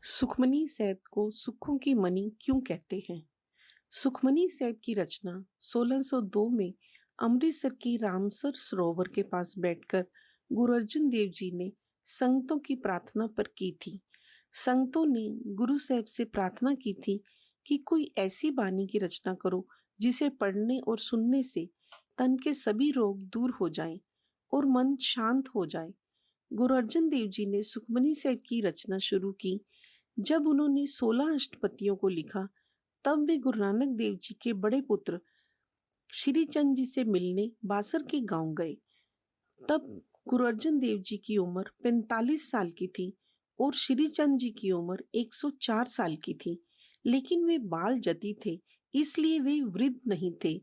सुखमनी साहब को सुखों की मणि क्यों कहते हैं? सुखमनी साहब की रचना 1602 में अमृतसर की रामसर सरोवर के पास बैठकर गुरु अर्जन देव जी ने संगतों की प्रार्थना पर की थी। संगतों ने गुरु साहब से प्रार्थना की थी कि कोई ऐसी बानी की रचना करो जिसे पढ़ने और सुनने से तन के सभी रोग दूर हो जाएं और मन शांत हो जाए। गुरु अर्जन देव जी ने सुखमनी साहब की रचना शुरू की। जब उन्होंने 16 अष्टपदियों को लिखा, तब वे गुरु नानक देव जी के बड़े पुत्र श्री चंद जी से मिलने बासर के गांव गए। तब गुरु अर्जन देव जी की उम्र 45 साल की थी और श्री चंद जी की उम्र 104 साल की थी, लेकिन वे बाल जति थे, इसलिए वे वृद्ध नहीं थे।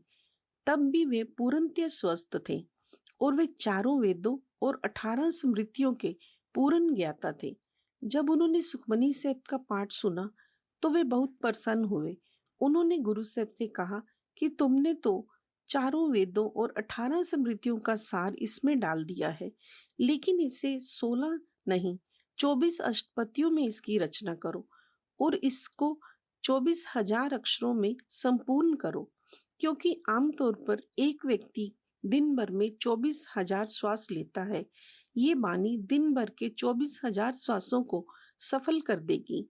तब भी वे पूर्णतः स्वस्थ थे और वे चारों वेदों और 18 स्मृतियों के पूर्ण ज्ञाता थे। जब उन्होंने सुखमनी साहब का पाठ सुना तो वे बहुत प्रसन्न हुए। उन्होंने गुरु साहब से कहा कि तुमने तो चारों वेदों और 18 स्मृतियों का सार इसमें डाल दिया है, लेकिन इसे 16 नहीं 24 अष्टपदियों में इसकी रचना करो और इसको 24,000 अक्षरों में संपूर्ण करो, क्योंकि आमतौर पर एक व्यक्ति दिन भर में 24,000 श्वास लेता है। ये वाणी दिन भर के 24,000 श्वासों को सफल कर देगी।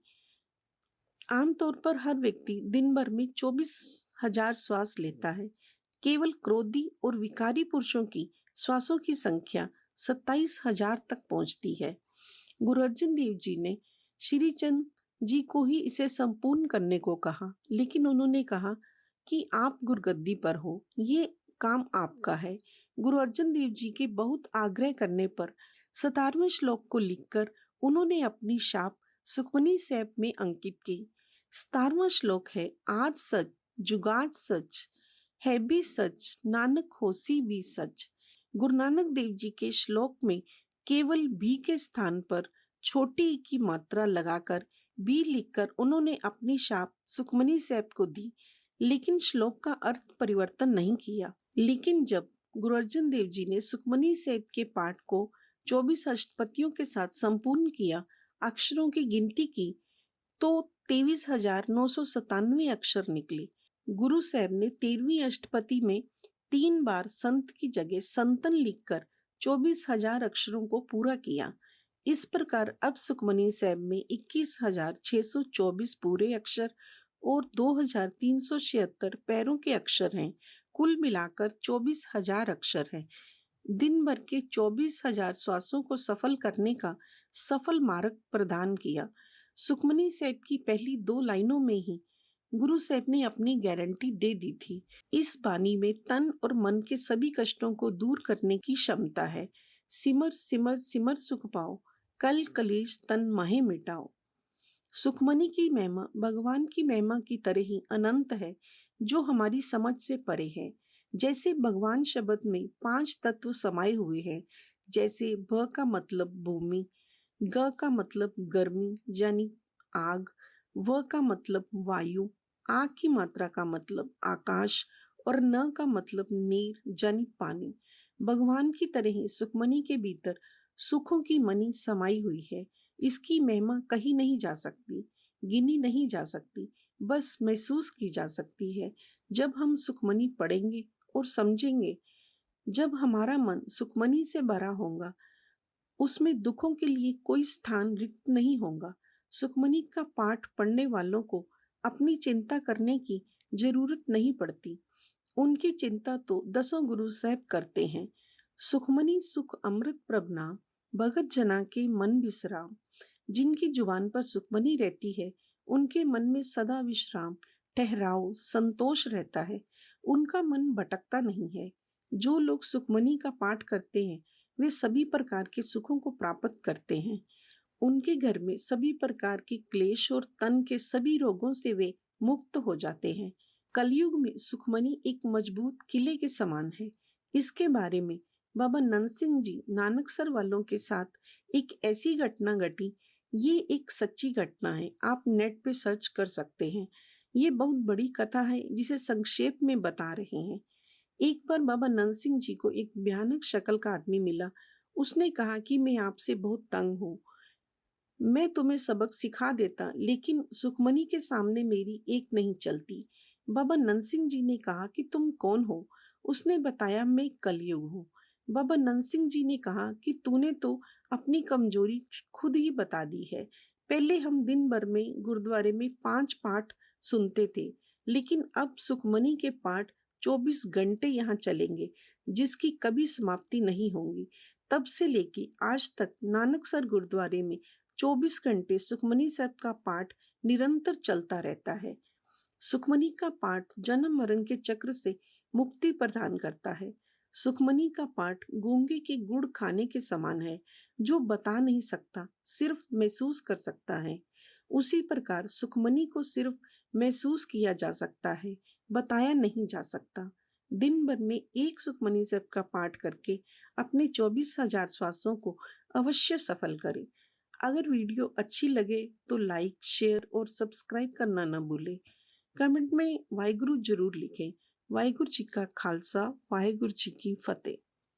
आमतौर पर हर व्यक्ति दिन भर में 24,000 श्वास लेता है। केवल क्रोधी और विकारी पुरुषों की श्वासों की संख्या 27,000 तक पहुंचती है। गुरु अर्जन देव जी ने श्री चंद जी को ही इसे संपूर्ण करने को कहा, लेकिन उन्होंने कहा कि आप गुरगद्दी पर हो, ये काम आपका है। गुरु अर्जन देव जी के बहुत आग्रह करने पर 17वें श्लोक को लिखकर उन्होंने अपनी छाप सुखमनी साहब में अंकित की। 17वां श्लोक है, आज सच जुगाद सच है भी सच, नानक होसी भी सच। गुरु नानक देव जी के श्लोक में केवल भी के स्थान पर छोटी ई की मात्रा लगाकर बी लिखकर उन्होंने अपनी छाप सुखमनी साहब को दी, लेकिन श्लोक का अर्थ परिवर्तन नहीं किया। लेकिन जब गुरु अर्जन देव जी ने सुखमनी साहब के पाठ को 24 अष्टपदियों के साथ संपूर्ण किया, अक्षरों की गिनती की तो 23,997 अक्षर निकले। गुरु साहब ने 13वीं अष्टपदी में 3 बार संत की जगह संतन लिखकर 24,000 अक्षरों को पूरा किया। इस प्रकार अब सुखमनी साहब में 21,624 पूरे अक्षर और 2,376 पैरों के अक्षर हैं। कुल मिलाकर 24,000 अक्षर हैं। दिन भर के 24,000 श्वासों को सफल करने का सफल मार्ग प्रदान किया। सुखमनी साहब की पहली 2 लाइनों में ही गुरु साहब ने अपनी गारंटी दे दी थी। इस बानी में तन और मन के सभी कष्टों को दूर करने की क्षमता है। सिमर सिमर सिमर सुख पाओ, कल कलेश तन माहे मिटाओ। सुखमनी की महिमा भगवान की महिमा की तरह ही अनंत है, जो हमारी समझ से परे है। जैसे भगवान शब्द में 5 तत्व समाये हुए हैं, जैसे भ का मतलब भूमि, ग का मतलब गर्मी यानी आग, व का मतलब वायु, आ की मात्रा का मतलब आकाश और न का मतलब नीर यानी पानी। भगवान की तरह ही सुखमनी के भीतर सुखों की मणि समाई हुई है। इसकी महिमा कही नहीं जा सकती, गिनी नहीं जा सकती, बस महसूस की जा सकती है। जब हम सुखमनी पढ़ेंगे और समझेंगे, जब हमारा मन सुखमनी से भरा होगा, उसमें दुखों के लिए कोई स्थान रिक्त नहीं होगा। सुखमनी का पाठ पढ़ने वालों को अपनी चिंता करने की जरूरत नहीं पड़ती। उनकी चिंता तो 10 गुरु साहब करते हैं। सुखमनी सुख अमृत प्रभ नाम, भगत जना के मन विश्राम। जिनकी जुबान पर सुखमनी रहती है, उनके मन में सदा विश्राम, ठहराव, संतोष रहता है। उनका मन भटकता नहीं है। जो लोग सुखमनी का पाठ करते हैं, वे सभी प्रकार के सुखों को प्राप्त करते हैं। उनके घर में सभी प्रकार के क्लेश और तन के सभी रोगों से वे मुक्त हो जाते हैं। कलयुग में सुखमनी एक मजबूत किले के समान है। इसके बारे में बाबा नंद सिंह जी नानकसर वालों के साथ एक ऐसी घटना घटी। ये एक सच्ची घटना है, आप नेट पे सर्च कर सकते हैं। ये बहुत बड़ी कथा है जिसे संक्षेप में बता रहे हैं। एक बार बाबा नंद सिंह जी को एक भयानक शक्ल का आदमी मिला। उसने कहा कि मैं आपसे बहुत तंग हूँ, मैं तुम्हें सबक सिखा देता, लेकिन सुखमनी के सामने मेरी एक नहीं चलती। बाबा नंदसिंह जी ने कहा कि तुम कौन हो? उसने बताया, मैं कलयुग हूँ। बाबा नंदसिंह जी ने कहा कि तूने तो अपनी कमजोरी खुद ही बता दी है। पहले हम दिन भर में गुरुद्वारे में 5 पाठ सुनते थे, लेकिन अब सुखमनी के पाठ 24 घंटे यहाँ चलेंगे, जिसकी कभी समाप्ति नहीं होगी। तब से लेके आज तक नानकसर गुरुद्वारे में 24 घंटे सुखमनी साहब का पाठ निरंतर चलता रहता है। सुखमनी का पाठ जन्म मरण के चक्र से मुक्ति प्रदान करता है। सुखमनी का पाठ गूंगे के गुड़ खाने के समान है, जो बता नहीं सकता, सिर्फ महसूस कर सकता है। उसी प्रकार सुखमनी को सिर्फ महसूस किया जा सकता है, बताया नहीं जा सकता। दिन भर में एक सुखमनी साहब का पाठ करके अपने 24,000 श्वासों को अवश्य सफल करें। अगर वीडियो अच्छी लगे तो लाइक, शेयर और सब्सक्राइब करना ना भूलें। कमेंट में वाहिगुरु जरूर लिखें। वाहिगुरु जी का खालसा, वाहिगुरु जी की फतेह।